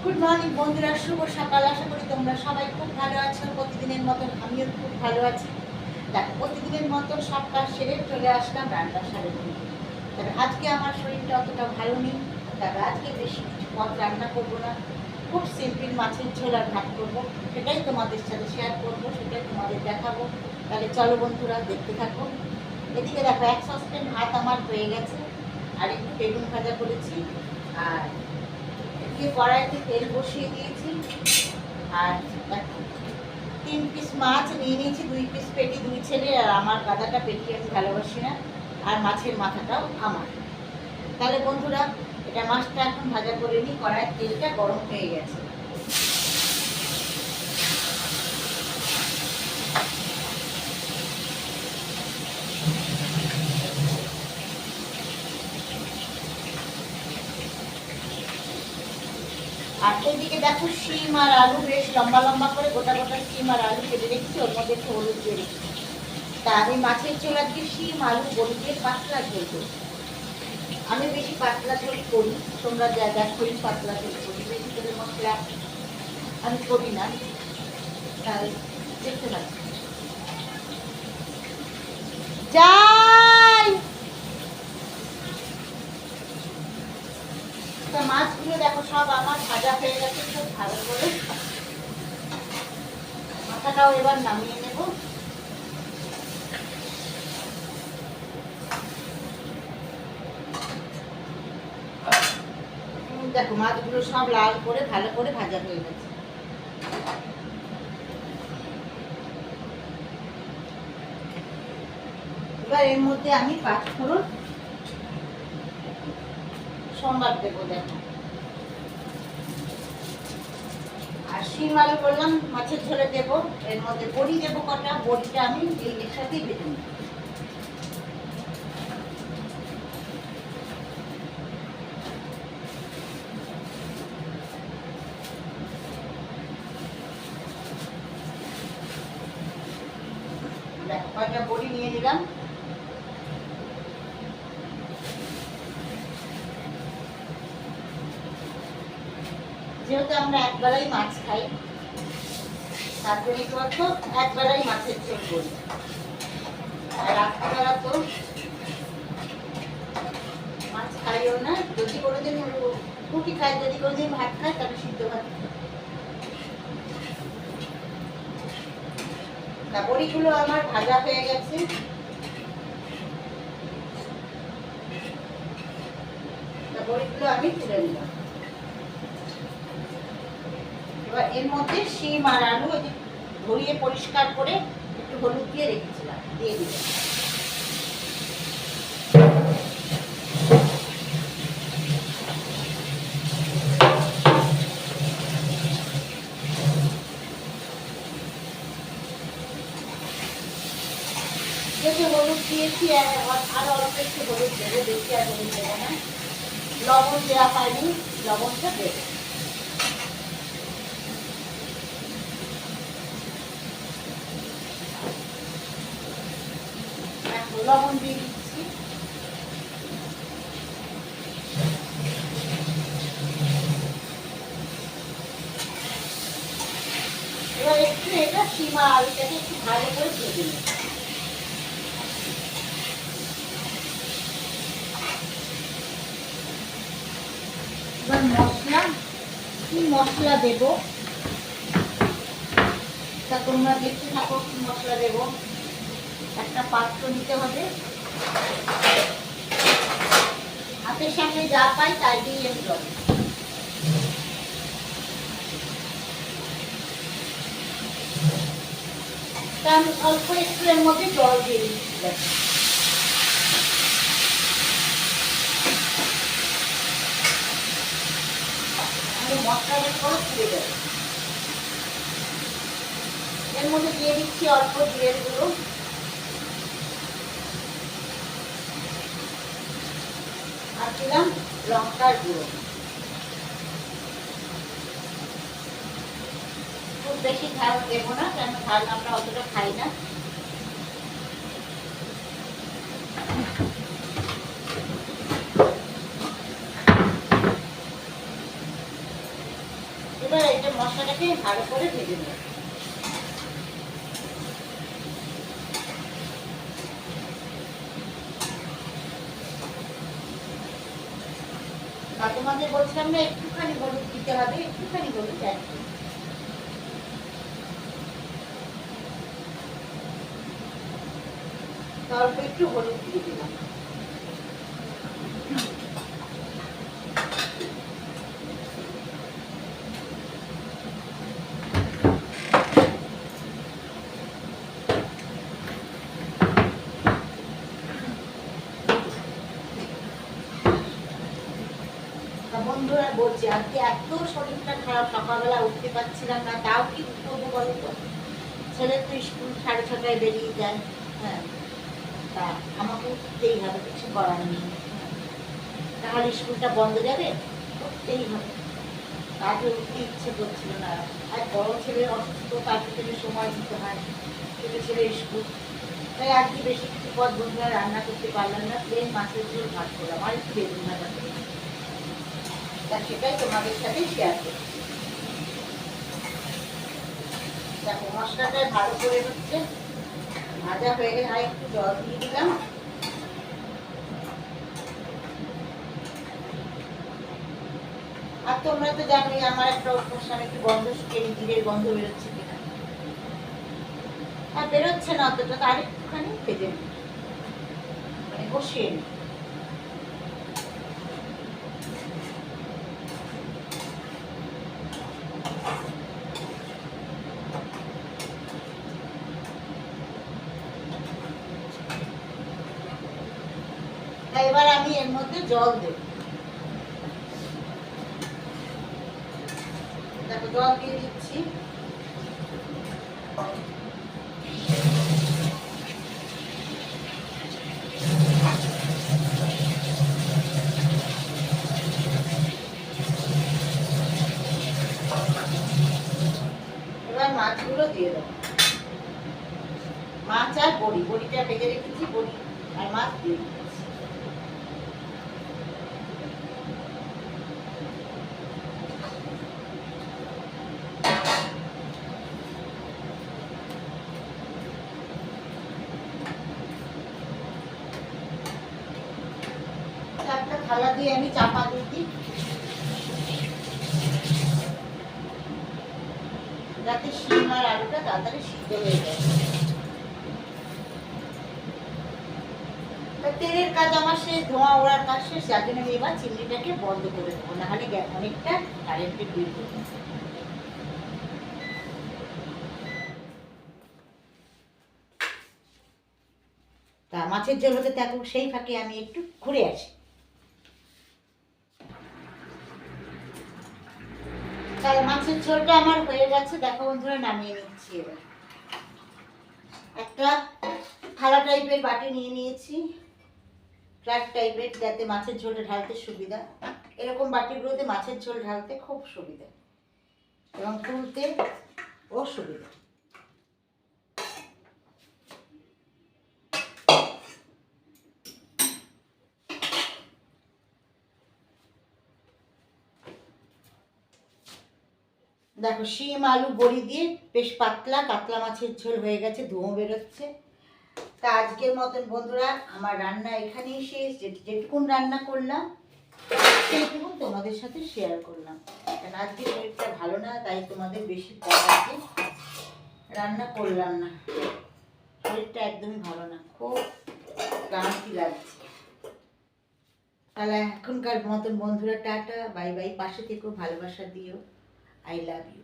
Good morning বন্ধুরা, শুভ সকাল। আশা করি তোমরা সবাই খুব ভালো আছো। প্রতিদিনের মতন আমিও খুব ভালো আছি। দেখো, প্রতিদিনের মতন সব কাজ সেরে চলে আসলাম রান্না সারে। তবে আজকে আমার শরীরটা অতটা ভালো নেই, তবে আজকে বেশি কিছু পদ রান্না করবো না। খুব সিম্পল মাছের ঝোল আর ভাত করবো, সেটাই তোমাদের সাথে শেয়ার করবো, সেটাই তোমাদের দেখাবো। তাহলে চলো বন্ধুরা, দেখতে থাকো। এদিকে দেখো, এক সসপ্যান ভাত আমার হয়ে গেছে, আর একটু বেগুন ভাজা করেছি, আর এদিকে কড়াইতে তেল বসিয়ে দিয়েছি। আর দেখো, 3 পিস মাছ নিয়ে নিয়েছি, 2 পিস পেটি, 2 ছেলে, আর আমার গাদাটা পেটি আমি ভালোবাসি না, আর মাছের মাথাটাও আমার। তাহলে বন্ধুরা, এটা মাছটা এখন ভাজা করে নিই। কড়াইয়ের তেলটা গরম হয়ে গেছে। আর এইদিকে দেখো, শিম আর আলু বেশ লম্বা লম্বা করে গোটা গোটা শিম আর আলু কেটে রেখেছি, ওর মধ্যে একটু হলুদ দিয়ে রেখেছি। তা আমি মাছের ঝোল আজকে শিম আলু বড়ি দিয়ে পাতলা ঝোল করি। আমি বেশি পাতলা ঝোল করি, তোমরা যা দেখোই পাতলা ঝোল করি, বেশি করে মশলা আমি করি না। তাই দেখতে পাচ্ছি যাই। তা মাছগুলো দেখো সব আমার ভাজা হয়ে গেছে খুব ভালো করে। মাথাটাও এবার নামিয়ে নেব। দেখো, মাছগুলো সব লাল করে ভালো করে ভাজা হয়ে গেছে। এবার এর মধ্যে আমি 5 ফোড়ন সম্বাদ দেবো। দেখো, আর শিম আলু বললাম মাছের ঝোলে দেবো। এর মধ্যে বড়ি দেবো কটা, বড়িটা আমি এর সাথেই ভেজে নেব। দেখো, কয়টা বড়ি নিয়ে নিলাম। যেহেতু আমরা একবেলাই মাছ খাই, তার জন্য কি বলতো, একবেলাই মাছের ঝোল করি। আর রাত্রিবেলা তো মাছ খাইও না। যদি কোনোদিন রুটি খাই, যদি কোনোদিন ভাত খাই, তাহলে সিদ্ধ ভাত খাই। তা বড়িগুলো আমার ভাজা হয়ে গেছে। তা বড়িগুলো আমি তুলে নিলাম। এবার এর মধ্যে শিম আর আলু ধুয়ে পরিষ্কার করে একটু হলুদ দিয়ে রেখেছিলাম, দিয়ে দিলাম। যেহেতু হলুদ দিয়েছি, আর অল্প একটু হলুদ দেবো, বেশি আর হলুদ দেবো না। লবণ দেওয়া হয়নি, লবণটা দেবো। লবণ দিয়ে দিচ্ছি। এবার একটু এটা সীমা আলুটাকে একটু ভালো করে ভেজে নেব। এবার মশলা, কি মশলা দেব তা তোমরা দেখতে থাকো। কি মশলা দেব, একটা পাত্র নিতে হবে। হাতের সামনে যা পাই তাই দিয়ে আমি জল, আমি অল্প একটু এর মধ্যে জল দিয়ে দিচ্ছি। মশলাটা করে তুলে দেবো। এর মধ্যে দিয়ে দিচ্ছি অল্প জিরের গুঁড়ো, আর দিলাম লঙ্কার গুঁড়ো। খুব বেশি ঝাল দেবো না, কেন ঝাল আমরা অতটা খাই না। এবার এটা মশলাটাকে ভালো করে ভেজে নেব। তোমাদের বলছিলাম না একটুখানি হলুদ দিতে হবে, একটুখানি হলুদ অ্যাড করব। অল্প একটু হলুদ দিয়ে দিলাম। বন্ধুরা বলছি আজকে এত শরীরটা খারাপ, সকালবেলা উঠতে পারছিলাম না, তাও কি করবো বলো তো? ছেলে তো স্কুল 6:30টায় বেরিয়ে যায়, হ্যাঁ, তা আমাকে উঠতেই হবে, কিছু করার নেই। তাহলে স্কুলটা বন্ধ যাবে, উঠতেই হবে। তাকে উঠতে ইচ্ছে করছিল না। আর বড় ছেলে অসুস্থ, তার থেকে সময় দিতে হয়, ছোটো ছেলে স্কুল। তাই আজকে বেশি কিছু পদ বন্ধুরা রান্না করতে পারলাম না, প্লেন মাছের ঝোল ভাত করলাম আর একটু বেগুন ভাজা করলাম। তা সেটাই তোমাদের সাথে শেয়ার করছি। দেখো মশলাটা ভালো করে হচ্ছে, ভাজা হয়ে গেলে আর একটু জল দিয়ে দিলাম। আর তোমরা তো জানোই আমার একটা অভ্যাস, আমি একটু গন্ধ শুকিয়ে জিরের গন্ধ বেরোচ্ছে কিনা। আর বেরোচ্ছে না অতটা, তো আরেকটুখানি ভেজে নিই, মানে কষিয়ে নিই। এবার আমি এর মধ্যে জল দেব। দেখো জল দিয়ে দিচ্ছি। এবার মাছগুলো দিয়ে দেবো, মাছ আর বড়ি, বড়িটা ভেজে রেখেছি, বড়ি আর মাছ দিয়ে দিচ্ছি। একটা থালা দিয়ে আমি চাপা দিয়ে দিই, যাতে শিম আর আলুটা তাড়াতাড়ি সিদ্ধ হয়ে যায়। তেলের কাজ আমার শেষ, ধোঁয়া ওড়ার কাজ শেষ, যার জন্য আমি এবার চিমনিটাকে বন্ধ করে দেবো, নাহলে অনেকটা কারেন্টের বিল করবো। তা মাছের ঝোল হতে থাকুক, সেই ফাঁকে আমি একটু ঘুরে আসি। তাহলে মাছের ঝোলটা আমার হয়ে গেছে, দেখো বন্ধুরা নামিয়ে নিচ্ছি। এবার একটা থালা টাইপের বাটি নিয়ে নিয়েছি, ফ্ল্যাট টাইপের, যাতে মাছের ঝোলটা ঢালতে সুবিধা। এরকম বাটিগুলোতে মাছের ঝোল ঢালতে খুব সুবিধা এবং তুলতে ও সুবিধা। দেখো শিম আলু বড়ি দিয়ে বেশ পাতলা কাতলা মাছের ঝোল হয়ে গেছে, ধোঁয়া বেরোচ্ছে। তা আজকের মতন বন্ধুরা আমার রান্না এখানেই শেষ। যেটুকুন রান্না করলাম সেইটুকুন তোমাদের সাথে শেয়ার করলাম, কারণ আজকে শরীরটা ভালো না, তাই তোমাদের বেশি আজকে রান্না করলাম না। শরীরটা একদমই ভালো না, খুব ক্লান্তি লাগছে। তাহলে এখনকার মতন বন্ধুরা টাটা, বাই বাই। পাশে থেকেও ভালোবাসা দিও। I love you.